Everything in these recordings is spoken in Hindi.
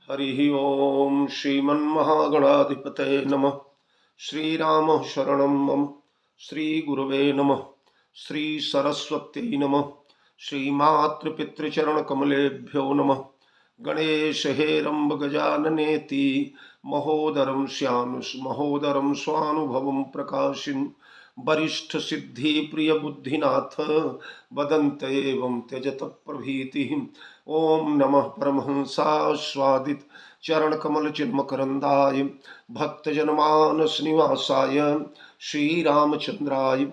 हरि ओम श्रीमन्महागणाधिपतये नमः। श्रीराम शरणं मम। श्रीगुरवे नमः। श्रीसरस्वत्यै नमः। श्रीमातृपितृचरणकमलेभ्यो नमः। गणेश हेरम्ब गजाननेति महोदरं महोदरं स्वानुभवं प्रकाशिन् वरिष्ठ सिद्धि प्रिय बुद्धिनाथ वदन्त एवं त्यजत प्रभीति। ओम नमः परमहंसास्वादित चरण कमल चिन्मकरंदाय भक्तजनमानस निवासाय श्रीरामचंद्राय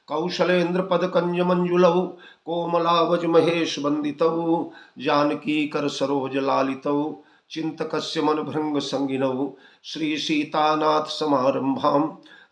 कौशलेन्द्र पद कंज मंजुलौ कोमलावज महेश वंदितौ जानकी कर सरोज लालितौ चिंतकस्य मन भृंग संगिनौ श्री सीतानाथ समारंभां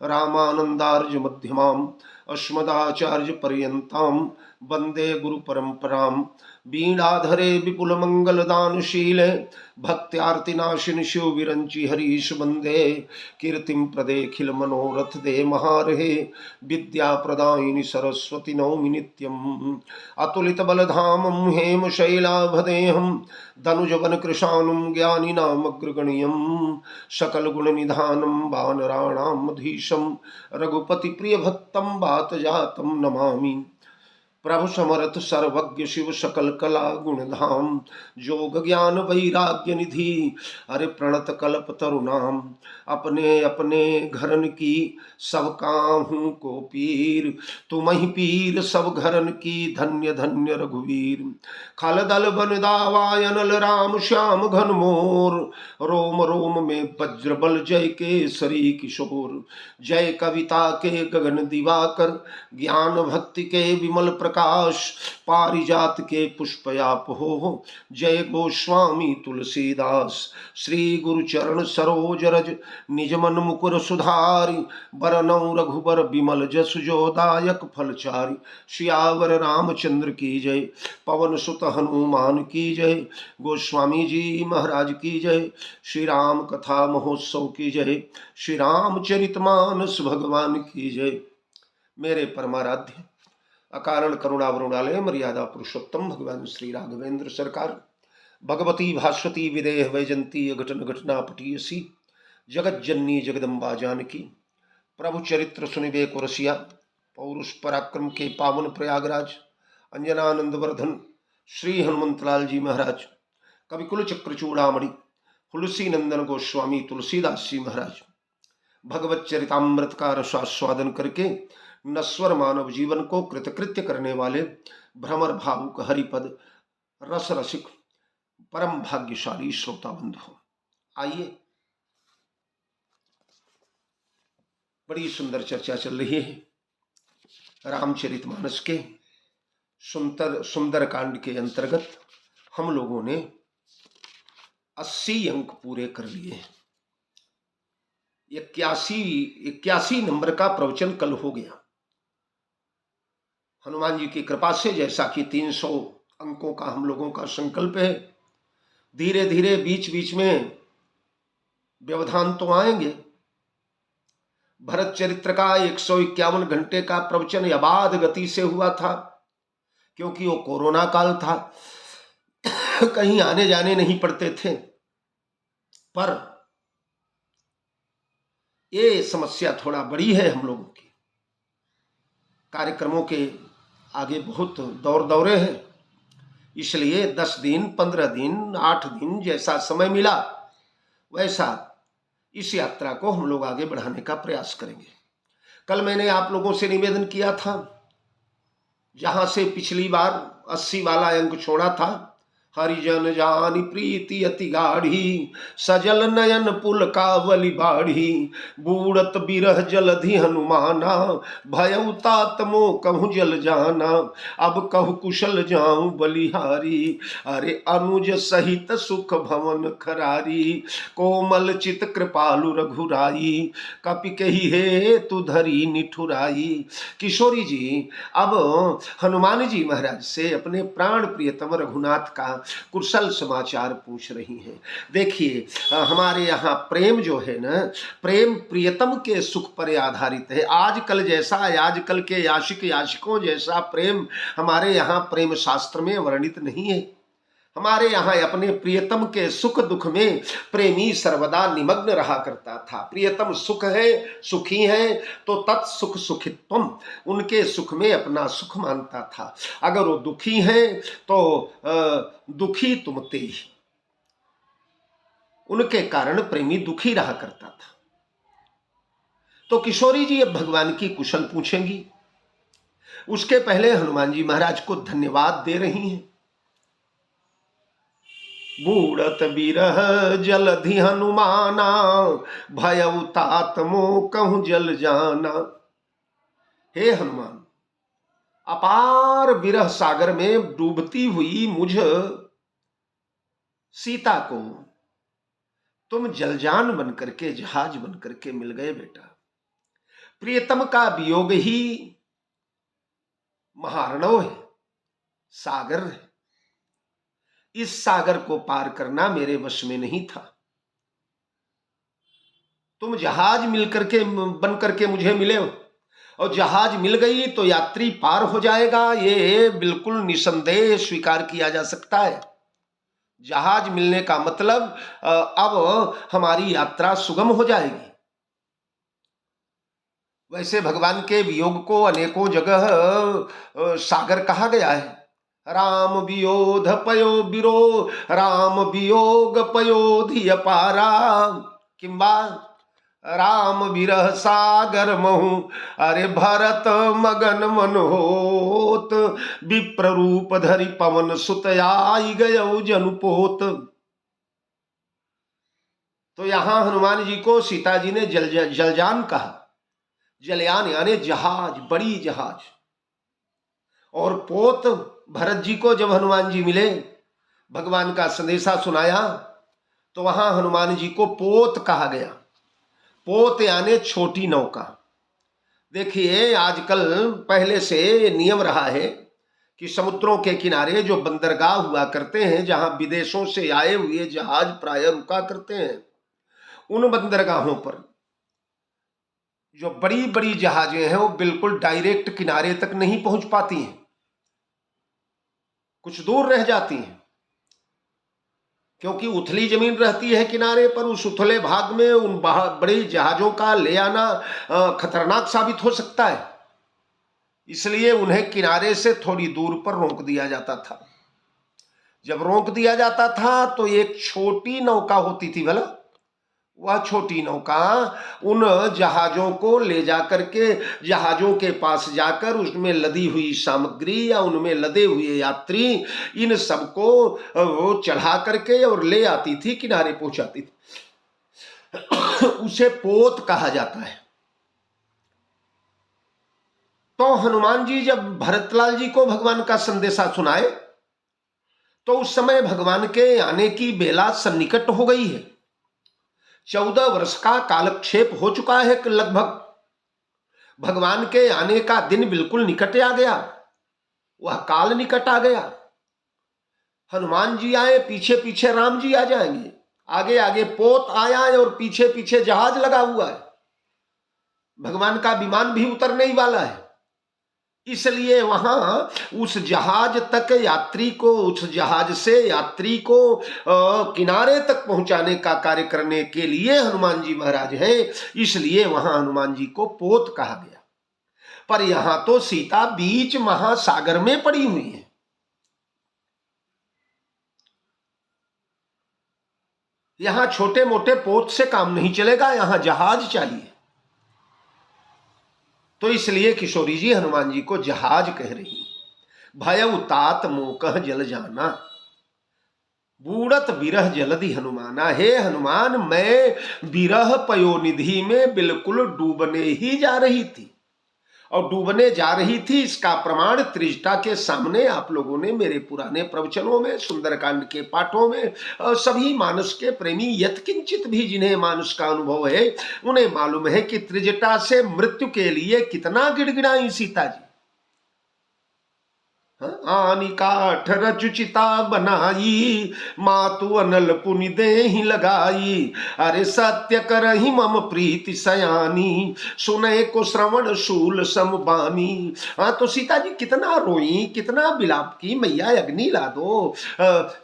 रामानंदार्य मध्यमाम् अस्मदाचार्य पर्यन्तां वंदे गुरु परंपरां। वीणाधरे विपुल मंगल दानशीले भक्त्यार्तिनाशिन शिव विरंचि हरीश वंदे कीर्तिं प्रदेखिल मनोरथ दे महारहे विद्या प्रदायिनी सरस्वती नौमि नित्यम्। अतुलित बलधामं हेम शैलाभदेहं धनुजवन कृशानुं ज्ञानिनामग्रगण्यं सकल गुण निधानं वानराणां मधीशं रघुपति प्रिय भक्तं वात जातं नमामि। प्रभु समर्थ सर्वज्ञ शिव सकल कला गुणधाम जोग ज्ञान वैराग्य निधि अरे प्रणत कल्प तरुणाम अपने अपने घरन की सब काहू को पीर तुम ही पीर सब घरन की धन्य धन्य रघुवीर। खल दल बन दावायनल राम श्याम घन मोर रोम रोम में वज्र बल जय केसरी किशोर। जय कविता के गगन दिवाकर ज्ञान भक्ति के विमल प्रकाश पारिजात के पुष्पयाप हो। जय गोस्वामी तुलसीदास श्री गुरु चरण सरोज रज निज मन मुकुर सुधारि बरनौ रघुबर विमल जसु जो दायक फलचारि। सियावर रामचंद्र की जय पवन सुत हनुमान की जय गोस्वामी जी महाराज की जय। श्री राम कथा महोत्सव की जय श्री रामचरितमानस भगवान की जय। मेरे परमाराध्य अकारण करुणावरुणालय मर्यादा पुरुषोत्तम भगवान श्री राघवेंद्र सरकार भगवती भास्वती विदेह वैजंती घटन घटना पटीयसी जगत जननी जगदम्बा जानकी। प्रभु चरित्र सुनिबे को रसिया पौरुष पराक्रम के पावन प्रयागराज अंजनानंद वर्धन श्री हनुमंतलाल जी महाराज कविकुल चक्र चूड़ामणि तुलसी नंदन गोस्वामी तुलसीदास जी महाराज भगवत चरितामृत का रसास्वादन करके नश्वर मानव जीवन को कृतकृत्य करने वाले भ्रमर भावुक हरिपद रस रसिक परम भाग्यशाली श्रोता बंधु, आइए बड़ी सुंदर चर्चा चल रही है रामचरितमानस के सुंदर कांड के अंतर्गत। हम लोगों ने 80 अंक पूरे कर लिए। 81 नंबर का प्रवचन कल हो गया हनुमान जी की कृपा से। जैसा कि 300 अंकों का हम लोगों का संकल्प है, धीरे धीरे बीच बीच में व्यवधान तो आएंगे। भरत चरित्र का 151 घंटे का प्रवचन अबाध गति से हुआ था, क्योंकि वो कोरोना काल था, कहीं आने जाने नहीं पड़ते थे। पर ये समस्या थोड़ा बड़ी है हम लोगों की, कार्यक्रमों के आगे बहुत दौरे हैं, इसलिए 10 दिन 15 दिन 8 दिन जैसा समय मिला वैसा इस यात्रा को हम लोग आगे बढ़ाने का प्रयास करेंगे। कल मैंने आप लोगों से निवेदन किया था, जहां से पिछली बार 80 वाला अंक छोड़ा था, हरिजन जानी प्रीति अति गाढ़ी सजल नयन पुल कावली बाढ़ी बूढ़त बिरह जलधि हनुमाना भयउ तात मो कहूँ जल जाना अब कहु कुशल जाऊं बलिहारी अरे अनुज सहित सुख भवन खरारी कोमल चित कृपालु रघुराई कपि कही हे तु धरी निठुराई। किशोरी जी अब हनुमान जी महाराज से अपने प्राण प्रियतम रघुनाथ का कुशल समाचार पूछ रही हैं। देखिए हमारे यहाँ प्रेम जो है ना, प्रेम प्रियतम के सुख पर आधारित है। आजकल जैसा, आजकल के आशिकों जैसा प्रेम हमारे यहाँ प्रेम शास्त्र में वर्णित नहीं है। हमारे यहाँ अपने प्रियतम के सुख दुख में प्रेमी सर्वदा निमग्न रहा करता था। प्रियतम सुख है, सुखी है, तो तत्सुख सुखित्वम, उनके सुख में अपना सुख मानता था। अगर वो दुखी हैं तो दुखी तुम ते ही, उनके कारण प्रेमी दुखी रहा करता था। तो किशोरी जी अब भगवान की कुशल पूछेंगी, उसके पहले हनुमान जी महाराज को धन्यवाद दे रही हैं। बूढ़त बिरह जलधि हनुमाना, भयउ तात मोह कहूं जल जाना। हे हनुमान, अपार विरह सागर में डूबती हुई मुझ सीता को तुम जलजान बनकर के, जहाज बनकर के मिल गए बेटा। प्रियतम का वियोग ही महारणव है, सागर है। इस सागर को पार करना मेरे वश में नहीं था। तुम जहाज मिलकर के बन करके मुझे मिले हो, और जहाज मिल गई तो यात्री पार हो जाएगा, ये बिल्कुल निसंदेह स्वीकार किया जा सकता है। जहाज मिलने का मतलब अब हमारी यात्रा सुगम हो जाएगी। वैसे भगवान के वियोग को अनेकों जगह सागर कहा गया है। राम वियोध पयो बिरो, राम वियोग पयोधि अपारा, किंबा राम विरह सागर महु, अरे भरत मगन मन होत, विप्र रूप धरि पवन सुत आई गयो जनुपोत। तो यहां हनुमान जी को सीता जी ने जलजान कहा। जलयान यानी जहाज, बड़ी जहाज। और पोत, भरत जी को जब हनुमान जी मिले, भगवान का संदेशा सुनाया, तो वहां हनुमान जी को पोत कहा गया। पोत यानी छोटी नौका। देखिए आजकल पहले से नियम रहा है कि समुद्रों के किनारे जो बंदरगाह हुआ करते हैं, जहां विदेशों से आए हुए जहाज प्राय रुका करते हैं, उन बंदरगाहों पर जो बड़ी बड़ी जहाजें हैं वो बिल्कुल डायरेक्ट किनारे तक नहीं पहुंच पाती हैं, कुछ दूर रह जाती हैं, क्योंकि उथली जमीन रहती है किनारे पर। उस उथले भाग में उन बड़े जहाजों का ले आना खतरनाक साबित हो सकता है, इसलिए उन्हें किनारे से थोड़ी दूर पर रोक दिया जाता था। जब रोक दिया जाता था तो एक छोटी नौका होती थी, भला वह छोटी नौका उन जहाजों को ले जाकर के, जहाजों के पास जाकर उसमें लदी हुई सामग्री या उनमें लदे हुए यात्री, इन सबको वो चढ़ा करके और ले आती थी, किनारे पहुंचाती थी। उसे पोत कहा जाता है। तो हनुमान जी जब भरतलाल जी को भगवान का संदेशा सुनाए, तो उस समय भगवान के आने की बेला सन्निकट हो गई है। 14 वर्ष का कालक्षेप हो चुका है लगभग। भगवान के आने का दिन बिल्कुल निकट आ गया, वह काल निकट आ गया। हनुमान जी आए, पीछे पीछे राम जी आ जाएंगे, आगे आगे पोत आया है और पीछे पीछे जहाज लगा हुआ है। भगवान का विमान भी उतरने ही वाला है, इसलिए वहां उस जहाज तक यात्री को, उस जहाज से यात्री को किनारे तक पहुंचाने का कार्य करने के लिए हनुमान जी महाराज हैं, इसलिए वहां हनुमान जी को पोत कहा गया। पर यहां तो सीता बीच महासागर में पड़ी हुई है। यहां छोटे मोटे पोत से काम नहीं चलेगा, यहां जहाज चाहिए। तो इसलिए किशोरी जी हनुमान जी को जहाज कह रही। भयउ तात मोकह जल जाना, बूढ़त विरह जलधि हनुमाना। हे हनुमान, मैं विरह पयोनिधि में बिल्कुल डूबने ही जा रही थी, और डूबने जा रही थी इसका प्रमाण त्रिजटा के सामने आप लोगों ने मेरे पुराने प्रवचनों में, सुंदरकांड के पाठों में, सभी मानस के प्रेमी यत्किंचित भी जिन्हें मानस का अनुभव है उन्हें मालूम है कि त्रिजटा से मृत्यु के लिए कितना गिड़गिड़ाई सीता जी। आनी काठ रचुचिता बनाई, मातु अनल पुनि देहि लगाई। अरे सत्य करहि मम प्रीति सयानी, सुने को श्रवण शूल समबानी। हाँ, तो सीता जी कितना रोई, कितना विलाप की, मैया अग्नि ला दो,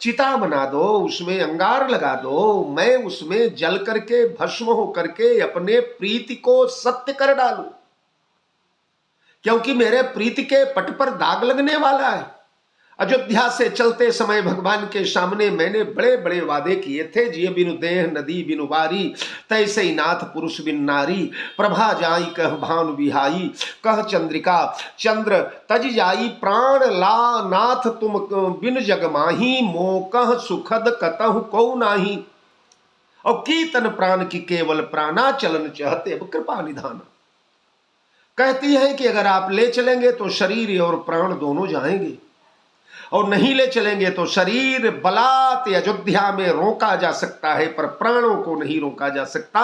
चिता बना दो, उसमें अंगार लगा दो, मैं उसमें जल करके भस्म हो करके अपने प्रीति को सत्य कर डालूं, क्योंकि मेरे प्रीति के पट पर दाग लगने वाला है। अयोध्या से चलते समय भगवान के सामने मैंने बड़े बड़े वादे किए थे, जिये बिनु देह नदी बिनु बारी, तैसे ही नाथ पुरुष बिन नारी, प्रभा जाई कह भानु बिहाई, कह चंद्रिका चंद्र तज जाई, प्राण ला नाथ तुम बिन जग माही, मोकह सुखद कतहु को नाही, और कीर्तन प्राण की केवल प्राणा, चलन चाहते अब कृपा निधान। कहती है कि अगर आप ले चलेंगे तो शरीर और प्राण दोनों जाएंगे, और नहीं ले चलेंगे तो शरीर बलात् अयोध्या में रोका जा सकता है, पर प्राणों को नहीं रोका जा सकता।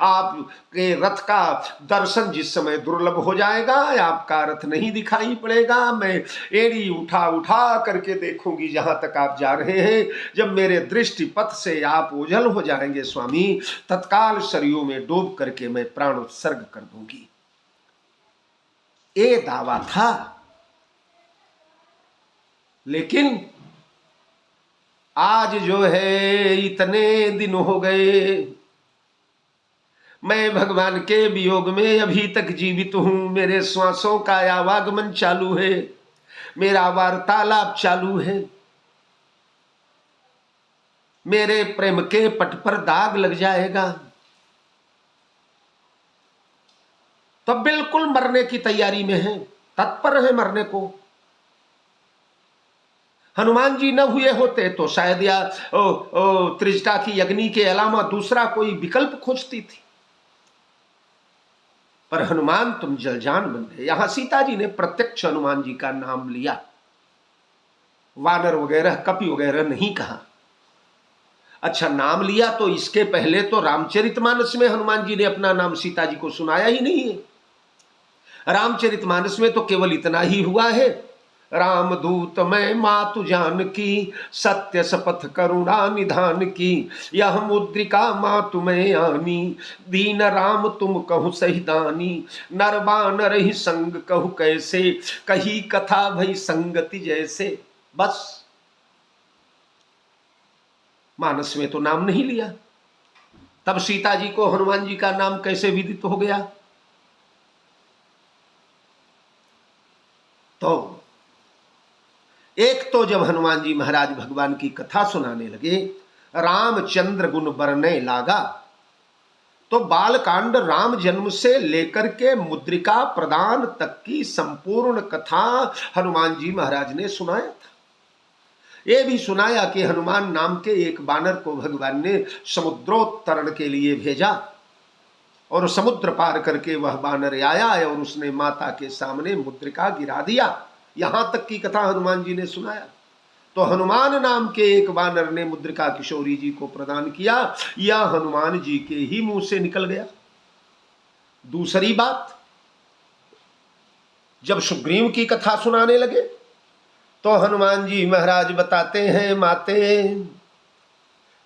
आपके रथ का दर्शन जिस समय दुर्लभ हो जाएगा, आपका रथ नहीं दिखाई पड़ेगा, मैं एड़ी उठा उठा करके देखूंगी जहां तक आप जा रहे हैं। जब मेरे दृष्टि पथ से आप ओझल हो जाएंगे स्वामी, तत्काल सरयू में डूब करके मैं प्राण उत्सर्ग कर दूंगी। ये दावा था, लेकिन आज जो है इतने दिन हो गए, मैं भगवान के वियोग में अभी तक जीवित हूं। मेरे श्वासों का आवागमन चालू है, मेरा वार्तालाप चालू है, मेरे प्रेम के पट पर दाग लग जाएगा तो बिल्कुल मरने की तैयारी में है, तत्पर है मरने को। हनुमान जी न हुए होते तो शायद या त्रिजटा की अग्नि के अलावा दूसरा कोई विकल्प खोजती थी, पर हनुमान तुम जलजान बन गए। यहां सीता जी ने प्रत्यक्ष हनुमान जी का नाम लिया, वानर वगैरह कपि वगैरह नहीं कहा। अच्छा, नाम लिया तो इसके पहले तो रामचरितमानस में हनुमान जी ने अपना नाम सीता जी को सुनाया ही नहीं है। रामचरितमानस में तो केवल इतना ही हुआ है, राम दूत मैं मातु जान की, सत्य शपथ करुणा निधान की, यह मुद्रिका मातु मैं आनी, दीन राम तुम कहु सही दानी, नरबान रही संग कहु कैसे, कही कथा भई संगति जैसे। बस मानस में तो नाम नहीं लिया, तब सीता जी को हनुमान जी का नाम कैसे विदित हो गया? तो एक तो जब हनुमान जी महाराज भगवान की कथा सुनाने लगे, रामचंद्र गुण बरने लागा, तो बालकांड राम जन्म से लेकर के मुद्रिका प्रदान तक की संपूर्ण कथा हनुमान जी महाराज ने सुनाया था। ये भी सुनाया कि हनुमान नाम के एक बानर को भगवान ने समुद्रोत्तरण के लिए भेजा, और समुद्र पार करके वह बानर आया और उसने माता के सामने मुद्रिका गिरा दिया। यहां तक की कथा हनुमान जी ने सुनाया। तो हनुमान नाम के एक वानर ने मुद्रिका किशोरी जी को प्रदान किया, यह हनुमान जी के ही मुंह से निकल गया। दूसरी बात, जब सुग्रीव की कथा सुनाने लगे तो हनुमान जी महाराज बताते हैं, माते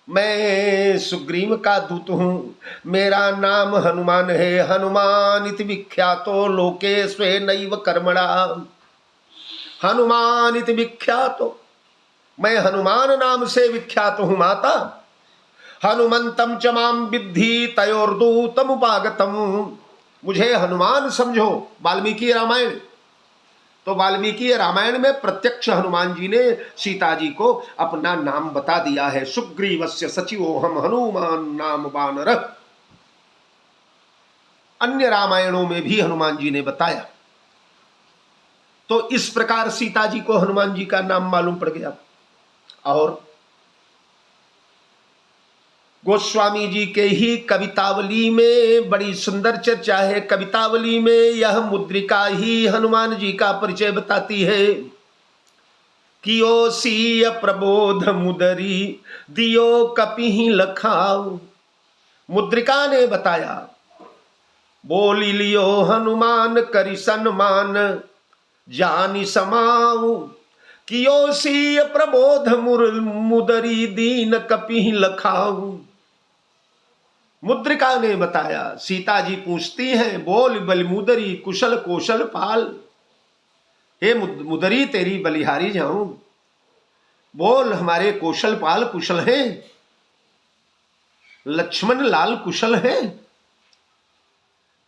मैं सुग्रीव का दूत हूं, मेरा नाम हनुमान है, हनुमान इति विख्यातो लोके स्वे नैव कर्मणा, हनुमान इति विख्यातो, मैं हनुमान नाम से विख्यात हूं माता। हनुमंतम च माम विद्धि तयोर्दूतम उपागतम, मुझे हनुमान समझो। वाल्मीकि रामायण, तो वाल्मीकि रामायण में प्रत्यक्ष हनुमान जी ने सीता जी को अपना नाम बता दिया है, सुग्रीवस्य सचिवोहम हनुमान नाम वानर। अन्य रामायणों में भी हनुमान जी ने बताया। तो इस प्रकार सीता जी को हनुमान जी का नाम मालूम पड़ गया। और गोस्वामी जी के ही कवितावली में बड़ी सुंदर चर्चा है। कवितावली में यह मुद्रिका ही हनुमान जी का परिचय बताती है। कियो सीय प्रबोध मुदरी दियो कपि लखाओ, मुद्रिका ने बताया, बोली लियो हनुमान करि सन्मान, जानी समाऊ, कियोसी प्रबोध मुदरी दीन कपि लखाऊ। मुद्रिका ने बताया, सीता जी पूछती हैं, बोल बलिमुदरी कुशल कौशल पाल। हे मुदरी तेरी बलिहारी जाऊं, बोल हमारे कौशल पाल कुशल हैं, लक्ष्मण लाल कुशल हैं।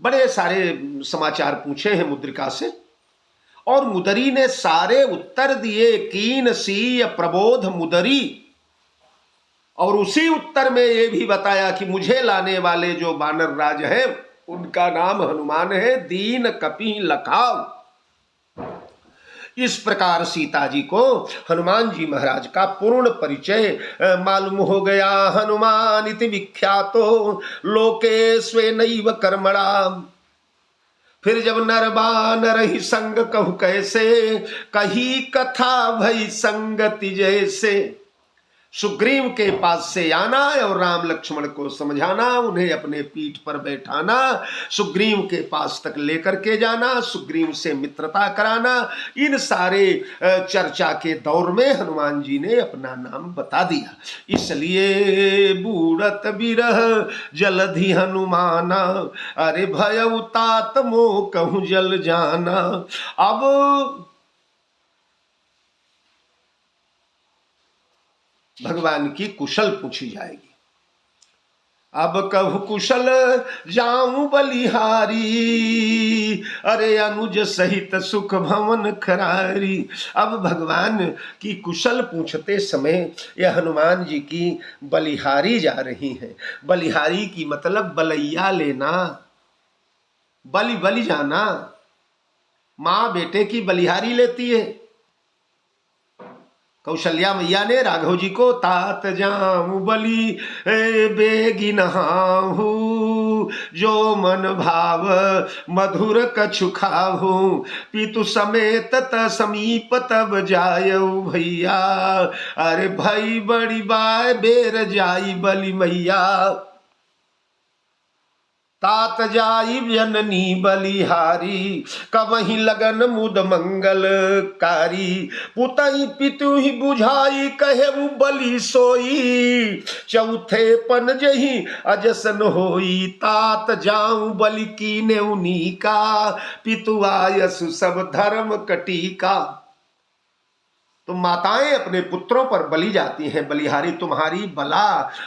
बड़े सारे समाचार पूछे हैं मुद्रिका से, और मुदरी ने सारे उत्तर दिए। कीन सी प्रबोध मुदरी, और उसी उत्तर में ये भी बताया कि मुझे लाने वाले जो वानर राज है उनका नाम हनुमान है, दीन कपि लखाव। इस प्रकार सीता जी को हनुमान जी महाराज का पूर्ण परिचय मालूम हो गया। हनुमान इति विख्यातो लोके स्वेनैव कर्मणा। फिर जब नरबानर ही संग कहु कैसे, कही कथा भई संगति जैसे। सुग्रीव के पास से आना और राम लक्ष्मण को समझाना, उन्हें अपने पीठ पर बैठाना, सुग्रीव के पास तक लेकर के जाना, सुग्रीव से मित्रता कराना, इन सारे चर्चा के दौर में हनुमान जी ने अपना नाम बता दिया। इसलिए बूढ़त बिरह जलधि हनुमाना, अरे भय तात मोह कहूँ जल जाना। अब भगवान की कुशल पूछी जाएगी। अब कहु कुशल जाऊं बलिहारी, अरे अनुज सहित सुख भवन खरारी। अब भगवान की कुशल पूछते समय यह हनुमान जी की बलिहारी जा रही हैं। बलिहारी की मतलब बलैया लेना, बलि जाना। माँ बेटे की बलिहारी लेती है। कौशल्या मैया ने राघव जी को तात जाऊं बलि बेगी नहाहू, जो मन भाव मधुर कछु खाहू, पितु समेत त समीप तब जायऊ भैया, अरे भई बड़ी बाय बेर जाई बलि मैया। तात जाई जननी बलिहारी, कवही लगन मुद मंगल कारी, पुतई पितु ही बुझाई कहे बलि सोई, चौथे पन जही अजसन होई, तात जाऊं बलि कीने उनीका, पितु आयसु सब धर्म कटीका। तो माताएं अपने पुत्रों पर बलि जाती हैं। बलिहारी तुम्हारी बला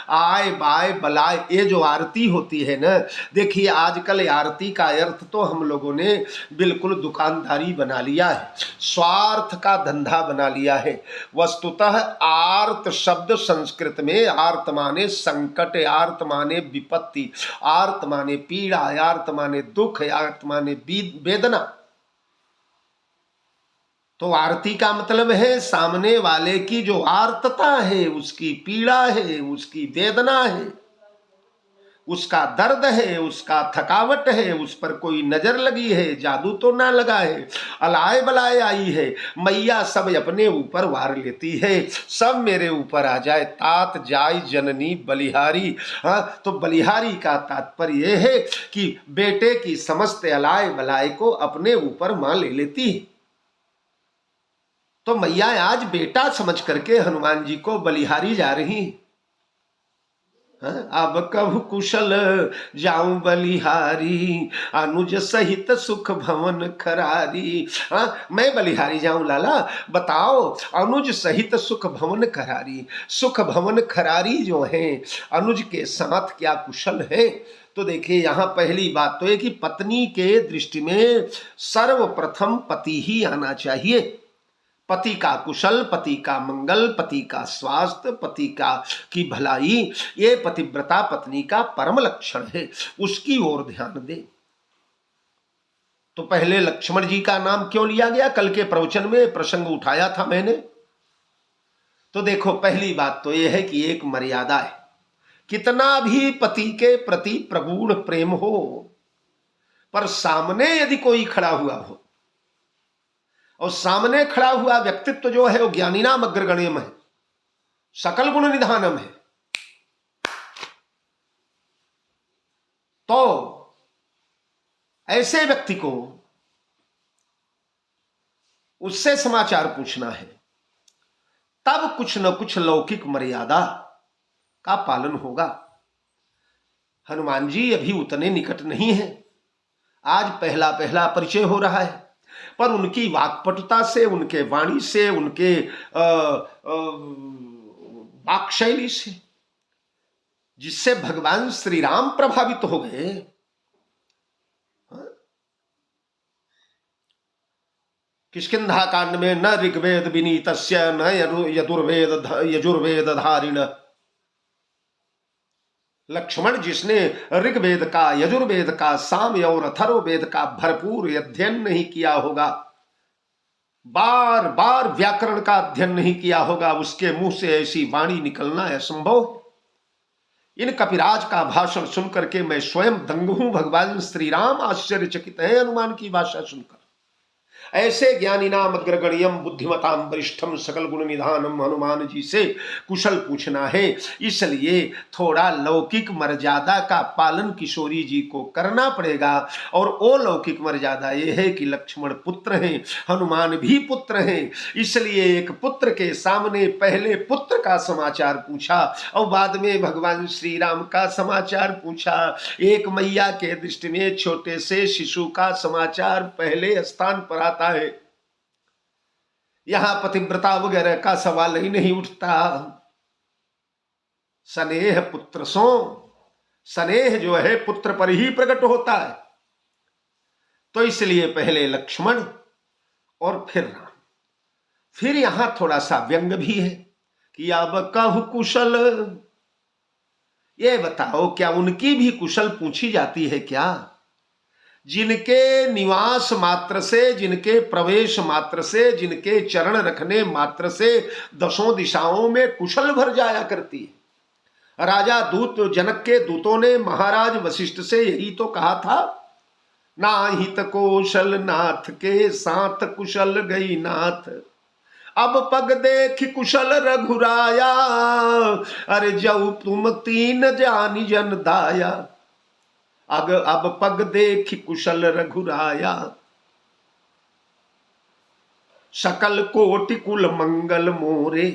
आय बाय बलाय, ये जो आरती होती है ना, देखिए आजकल आरती का अर्थ तो हम लोगों ने बिल्कुल दुकानदारी बना लिया है, स्वार्थ का धंधा बना लिया है। वस्तुतः आर्त शब्द संस्कृत में आर्त माने संकट, आर्त माने विपत्ति, आर्त माने पीड़ा, आर्त माने दुख, आर्त माने वेदना। तो आरती का मतलब है सामने वाले की जो आर्तता है, उसकी पीड़ा है, उसकी वेदना है, उसका दर्द है, उसका थकावट है, उस पर कोई नजर लगी है, जादू तो ना लगा है, अलाए बलाए आई है, मैया सब अपने ऊपर वार लेती है, सब मेरे ऊपर आ जाए। तात जाय जननी बलिहारी। हाँ, तो बलिहारी का तात्पर्य यह है कि बेटे की समस्त अलाए बलाए को अपने ऊपर मां ले लेती है। तो मैया आज बेटा समझ करके हनुमान जी को बलिहारी जा रही। अब कभु कुशल जाऊं बलिहारी, अनुज सहित सुख भवन खरारी। मैं बलिहारी जाऊं लाला, बताओ अनुज सहित सुख भवन खरारी। सुख भवन खरारी जो है अनुज के साथ क्या कुशल है। तो देखिए यहाँ पहली बात तो है कि पत्नी के दृष्टि में सर्वप्रथम पति ही आना चाहिए। पति का कुशल, पति का मंगल, पति का स्वास्थ्य, पति का की भलाई, ये पतिव्रता पत्नी का परम लक्षण है, उसकी ओर ध्यान दे। तो पहले लक्ष्मण जी का नाम क्यों लिया गया, कल के प्रवचन में प्रसंग उठाया था मैंने। तो देखो पहली बात तो यह है कि एक मर्यादा है। कितना भी पति के प्रति प्रगूढ़ प्रेम हो, पर सामने यदि कोई खड़ा हुआ हो, और सामने खड़ा हुआ व्यक्तित्व जो है वो ज्ञानीनाम अग्रगण्यम है, सकल गुण निधानम है, तो ऐसे व्यक्ति को उससे समाचार पूछना है। तब कुछ न कुछ लौकिक मर्यादा का पालन होगा। हनुमान जी अभी उतने निकट नहीं है, आज पहला पहला परिचय हो रहा है, पर उनकी वाक्पटुता से, उनके वाणी से, उनके वाक शैली से, जिससे भगवान श्री राम प्रभावित हो गए। किष्किंधा कांड में न ऋग्वेद विनीतस्य न यजुर्वेद धारिण। लक्ष्मण जिसने ऋग्वेद का, यजुर्वेद का, साम और अथर्ववेद का भरपूर अध्ययन नहीं किया होगा, बार बार व्याकरण का अध्ययन नहीं किया होगा, उसके मुंह से ऐसी वाणी निकलना असंभव। इन कपिराज का भाषण सुनकर के मैं स्वयं दंग हूं। भगवान श्री राम आश्चर्यचकित है हनुमान की भाषा सुनकर। ऐसे ज्ञानी नाम अग्रगण्यम बुद्धिमताम वरिष्ठम सकल गुण निधानम हनुमान जी से कुशल पूछना है। इसलिए थोड़ा लौकिक मर्यादा का पालन किशोरी जी को करना पड़ेगा। और वो लौकिक मर्यादा ये है कि लक्ष्मण पुत्र हैं, हनुमान भी पुत्र हैं, इसलिए एक पुत्र के सामने पहले पुत्र का समाचार पूछा और बाद में भगवान श्री राम का समाचार पूछा। एक मैया के दृष्टि में छोटे से शिशु का समाचार पहले स्थान पर आता है। यहां पतिव्रता वगैरह का सवाल ही नहीं उठता। स्नेह पुत्र सो, स्नेह जो है पुत्र पर ही प्रकट होता है। तो इसलिए पहले लक्ष्मण और फिर राम। फिर यहां थोड़ा सा व्यंग भी है कि अब कहु कुशल। ये बताओ क्या उनकी भी कुशल पूछी जाती है क्या? जिनके निवास मात्र से, जिनके प्रवेश मात्र से, जिनके चरण रखने मात्र से दसों दिशाओं में कुशल भर जाया करती है। राजा दूत जनक के दूतों ने महाराज वशिष्ठ से यही तो कहा था, नाहित कौशल नाथ के साथ कुशल गई नाथ। अब पग देख कुशल रघुराया, अरे जऊ तुम तीन जानी जन दाया। अब पग देख कुशल रघुराया, सकल कोटि कुल मंगल मोरे।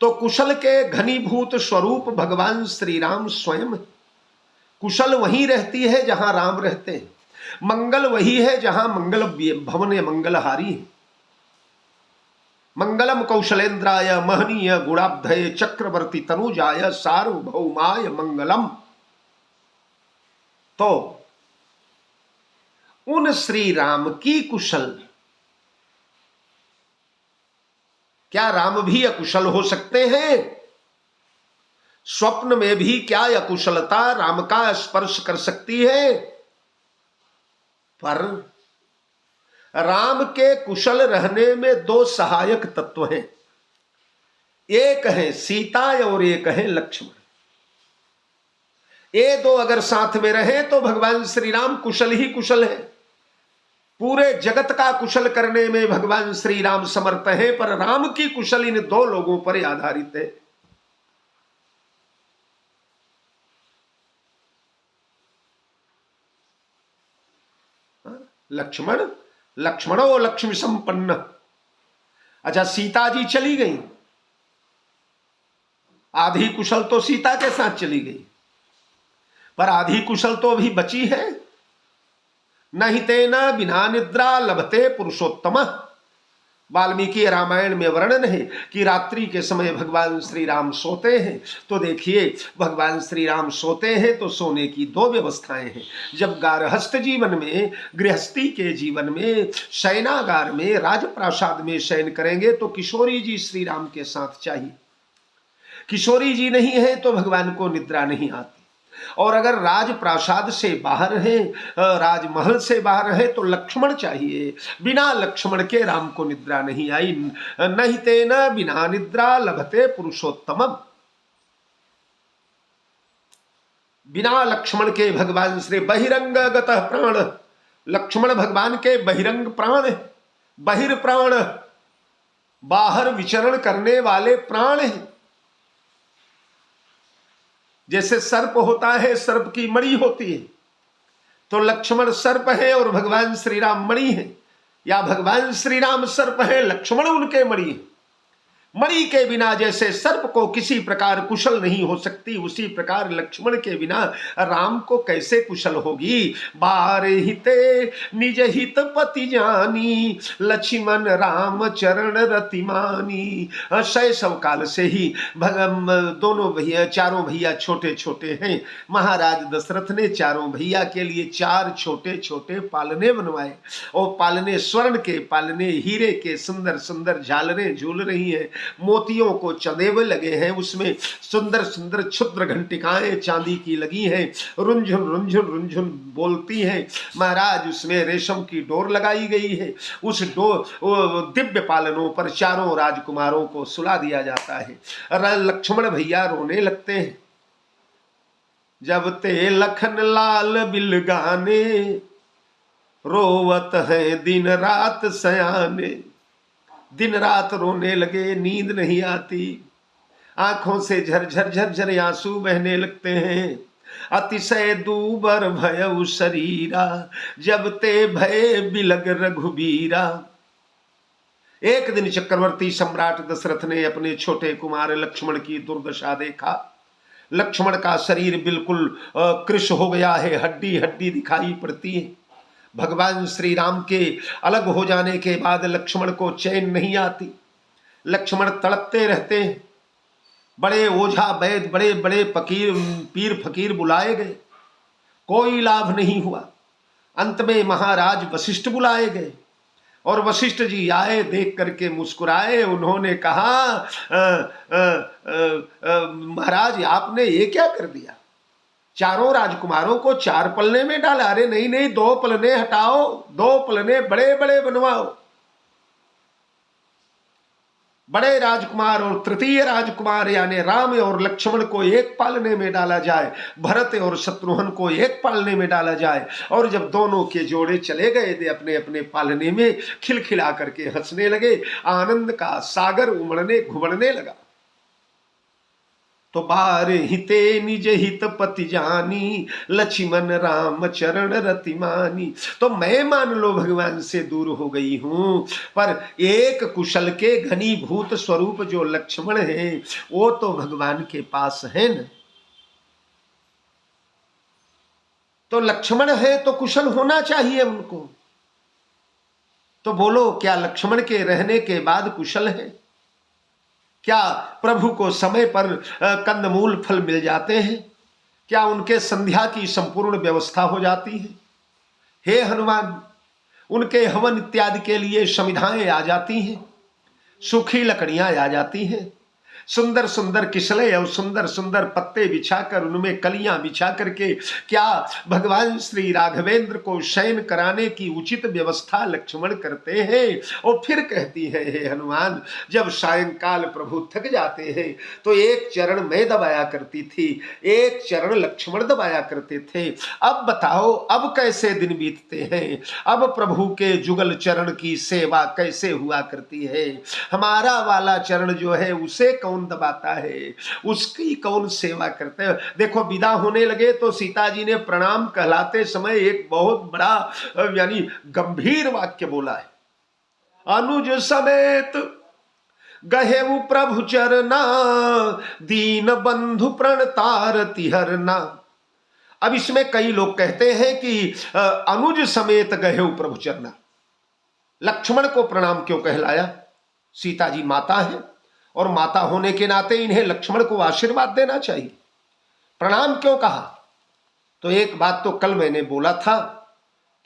तो कुशल के घनीभूत स्वरूप भगवान श्री राम स्वयं। कुशल वहीं रहती है जहां राम रहते हैं, मंगल वही है जहां मंगल भवन मंगलहारी है। मंगलम कौशलेन्द्राय महनीय गुणाब्धये चक्रवर्ती तनुजाय सार्वभौमाय मंगलम। तो उन श्री राम की कुशल, क्या राम भी अकुशल हो सकते हैं? स्वप्न में भी क्या अकुशलता राम का स्पर्श कर सकती है? पर राम के कुशल रहने में दो सहायक तत्व हैं, एक है सीता और एक है लक्ष्मण। ये दो अगर साथ में रहे तो भगवान श्री राम कुशल ही कुशल है। पूरे जगत का कुशल करने में भगवान श्री राम समर्थ है, पर राम की कुशल इन दो लोगों पर आधारित है। लक्ष्मण लक्ष्मणो लक्ष्मी संपन्न। अच्छा, सीता जी चली गई, आधी कुशल तो सीता के साथ चली गई, पर आधी कुशल तो अभी बची है। नहीं तेना बिना निद्रा लभते पुरुषोत्तम। वाल्मीकि रामायण में वर्णन है कि रात्रि के समय भगवान श्री राम सोते हैं। तो देखिए, भगवान श्री राम सोते हैं तो सोने की दो व्यवस्थाएं हैं। जब गारहस्थ जीवन में, गृहस्थी के जीवन में, शयनागार में, राजप्रासाद में शयन करेंगे तो किशोरी जी श्री राम के साथ चाहिए। किशोरी जी नहीं है तो भगवान को निद्रा नहीं आती। और अगर राजप्रासाद से बाहर है, राजमहल से बाहर है, तो लक्ष्मण चाहिए। बिना लक्ष्मण के राम को निद्रा नहीं आई। नहीं तेना बिना निद्रा लभते पुरुषोत्तम। बिना लक्ष्मण के भगवान श्री बहिरंग गतः प्राण। लक्ष्मण भगवान के बहिरंग प्राण है। बहिर प्राण बाहर विचरण करने वाले प्राण है। जैसे सर्प होता है, सर्प की मणि होती है, तो लक्ष्मण सर्प है और भगवान श्री राम मणि है, या भगवान श्री राम सर्प है, लक्ष्मण उनके मणि है। मणि के बिना जैसे सर्प को किसी प्रकार कुशल नहीं हो सकती, उसी प्रकार लक्ष्मण के बिना राम को कैसे कुशल होगी। बार हिते निज हित पति जानी, लक्ष्मण राम चरण रतिमानी। शैशव काल से ही दोनों भैया, चारों भैया छोटे छोटे हैं। महाराज दशरथ ने चारों भैया के लिए 4 छोटे छोटे पालने बनवाए, और पालने स्वर्ण के, पालने हीरे के, सुंदर सुंदर झालरें झूल रही हैं, मोतियों को चंदेवे लगे हैं, उसमें सुंदर सुंदर क्षुद्र घंटिकाएं चांदी की लगी हैं, रुंझुन रुंझुन रुंझुन बोलती हैं। महाराज उसमें रेशम की डोर लगाई गई है। उस दिव्य पालनों पर चारों राजकुमारों को सुला दिया जाता है। लक्ष्मण भैया रोने लगते हैं। जब ते लखन लाल बिल गाने, रोवत है दिन रात सयाने। दिन रात रोने लगे, नींद नहीं आती, आंखों से झरझर झरझर आंसू बहने लगते हैं। अतिशय दूबर भयउ शरीरा, जब ते भय बिलग रघुबीरा। एक दिन चक्रवर्ती सम्राट दशरथ ने अपने छोटे कुमार लक्ष्मण की दुर्दशा देखा। लक्ष्मण का शरीर बिल्कुल कृश हो गया है, हड्डी हड्डी दिखाई पड़ती है। भगवान श्री राम के अलग हो जाने के बाद लक्ष्मण को चैन नहीं आती। लक्ष्मण तड़पते रहते हैं। बड़े ओझा वैद, बड़े बड़े पीर फकीर बुलाए गए, कोई लाभ नहीं हुआ। अंत में महाराज वशिष्ठ बुलाए गए, और वशिष्ठ जी आए, देख करके मुस्कुराए। उन्होंने कहा, महाराज आपने ये क्या कर दिया, चारों राजकुमारों को 4 पलने में डाला। अरे नहीं नहीं, 2 पलने हटाओ, 2 पलने बड़े बड़े बनवाओ। बड़े राजकुमार और तृतीय राजकुमार यानी राम और लक्ष्मण को एक पालने में डाला जाए, भरत और शत्रुघ्न को एक पालने में डाला जाए। और जब दोनों के जोड़े चले गए थे अपने अपने पालने में, खिलखिला करके हंसने लगे, आनंद का सागर उमड़ने घुमड़ने लगा। तो बार हिते निज हित पति जानी, लक्ष्मण राम चरण रतिमानी। तो मैं मान लो भगवान से दूर हो गई हूं, पर एक कुशल के घनीभूत स्वरूप जो लक्ष्मण है, वो तो भगवान के पास है न। तो लक्ष्मण है तो कुशल होना चाहिए उनको। तो बोलो, क्या लक्ष्मण के रहने के बाद कुशल है? क्या प्रभु को समय पर कंदमूल फल मिल जाते हैं? क्या उनके संध्या की संपूर्ण व्यवस्था हो जाती है? हे हनुमान, उनके हवन इत्यादि के लिए समिधाएं आ जाती हैं, सूखी लकड़ियां आ जाती हैं, सुंदर सुंदर किसले और सुंदर सुंदर पत्ते बिछाकर, उनमें कलियां बिछा करके क्या भगवान श्री राघवेंद्र को शयन कराने की उचित व्यवस्था लक्ष्मण करते हैं। और फिर कहती है, हे हनुमान, जब सायंकाल प्रभु थक जाते हैं तो एक चरण मैं दबाया करती थी, एक चरण लक्ष्मण दबाया करते थे। अब बताओ, अब कैसे दिन बीतते हैं? अब प्रभु के जुगल चरण की सेवा कैसे हुआ करती है? हमारा वाला चरण जो है उसे कौन दबाता है, उसकी कौन सेवा करते हैं? देखो, विदा होने लगे तो सीता जी ने प्रणाम कहलाते समय एक बहुत बड़ा यानी गंभीर वाक्य बोला है, अनुज समेत गहेउ प्रभु चरना, दीन बंधु प्रणतार तिहरना। अब इसमें कई लोग कहते हैं कि अनुज समेत गहेउ प्रभु चरना, लक्ष्मण को प्रणाम क्यों कहलाया? सीता जी माता है, और माता होने के नाते इन्हें लक्ष्मण को आशीर्वाद देना चाहिए। प्रणाम क्यों कहा? तो एक बात तो कल मैंने बोला था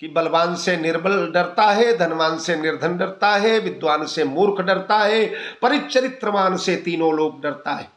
कि बलवान से निर्बल डरता है, धनवान से निर्धन डरता है, विद्वान से मूर्ख डरता है, परिचरित्रवान से तीनों लोग डरता है।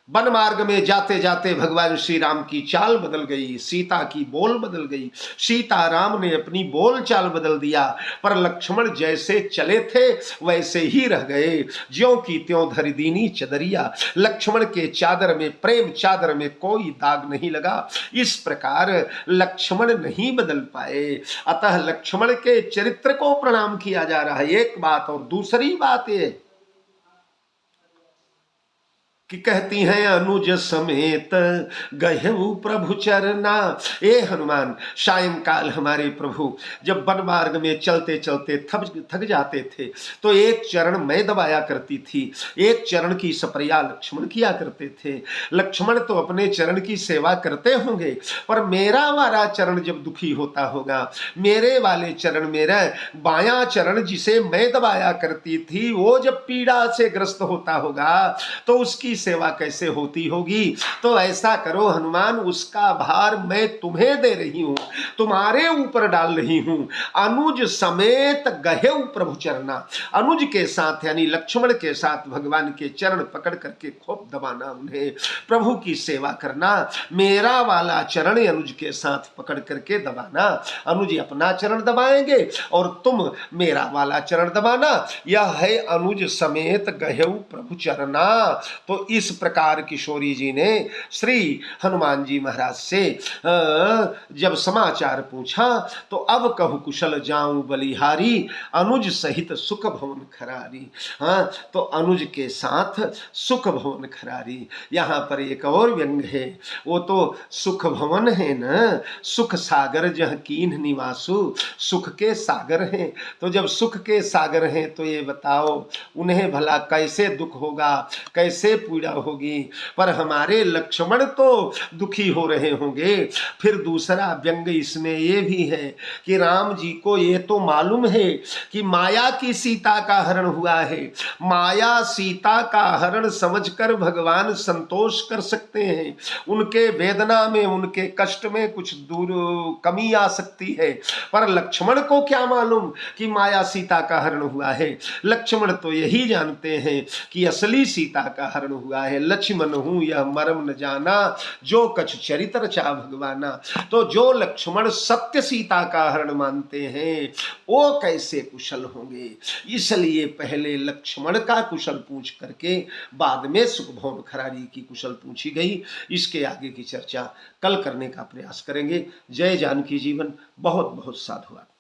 वन मार्ग में जाते जाते भगवान श्री राम की चाल बदल गई, सीता की बोल बदल गई, सीता राम ने अपनी बोल चाल बदल दिया, पर लक्ष्मण जैसे चले थे वैसे ही रह गए, ज्यों की त्यों धरी दीनी चदरिया। लक्ष्मण के चादर में, प्रेम चादर में कोई दाग नहीं लगा। इस प्रकार लक्ष्मण नहीं बदल पाए, अतः लक्ष्मण के चरित्र को प्रणाम किया जा रहा है, एक बात। और दूसरी बात ये कि कहती हैं अनुज समेत गहेऊ प्रभु चरना। ए हनुमान, सायंकाल हमारे प्रभु जब वन मार्ग में चलते चलते थक जाते थे तो एक चरण मैं दबाया करती थी, एक चरण की सप्रया लक्ष्मण किया करते थे। लक्ष्मण तो अपने चरण की सेवा करते होंगे, पर मेरा वाला चरण जब दुखी होता होगा, मेरे वाले चरण, मेरा बायां चरण जिसे मैं दबाया करती थी, वो जब पीड़ा से ग्रस्त होता होगा तो उसकी सेवा कैसे होती होगी। तो ऐसा करो हनुमान, उसका भार मैं तुम्हें दे रही हूं, तुम्हारे ऊपर डाल रही हूं। अनुज समेत गहेऊ प्रभु चरना, अनुज के साथ यानी लक्ष्मण के साथ भगवान के चरण पकड़ करके खूब दबाना, उन्हें प्रभु की सेवा करना। मेरा वाला चरण अनुज के साथ पकड़ करके दबाना, अनुज अपना चरण दबाएंगे और तुम मेरा वाला चरण दबाना। यह है अनुज समेत गहेऊ प्रभु चरना। तो इस प्रकार किशोरी जी ने श्री हनुमान जी महाराज से जब समाचार पूछा तो अब कहु कुशल जाऊं बलिहारी, अनुज सहित सुख भवन खरारी। हाँ, तो अनुज के साथ सुख भवन खरारी। यहाँ पर एक और व्यंग है, वो तो सुख भवन है न, सुख सागर जह कीन्ह निवासु, सुख के सागर हैं। तो जब सुख के सागर हैं तो ये बताओ उन्हें भला कैसे दुख होगा, कैसे पीड़ा होगी। पर हमारे लक्ष्मण तो दुखी हो रहे होंगे। फिर दूसरा व्यंग इसमें ये भी है कि राम जी को ये तो मालूम है कि माया की सीता का हरण हुआ है, माया सीता का हरण समझकर भगवान संतोष कर सकते हैं। उनके वेदना में, उनके कष्ट में कुछ दूर कमी आ सकती है, पर लक्ष्मण को क्या मालूम कि माया सीता का हरण हुआ है। लक्ष्मण तो यही जानते हैं कि असली सीता का हरण हुआ है। लक्ष्मण हूं यह मर्म न जाना, जो कछ चरित्र चा भगवाना। तो जो लक्ष्मण सत्य सीता का हरण मानते हैं वो कैसे कुशल होंगे। इसलिए पहले लक्ष्मण का कुशल पूछ करके बाद में सुखभवन खरारी की कुशल पूछी गई। इसके आगे की चर्चा कल करने का प्रयास करेंगे। जय जानकी जीवन। बहुत बहुत साधुवाद।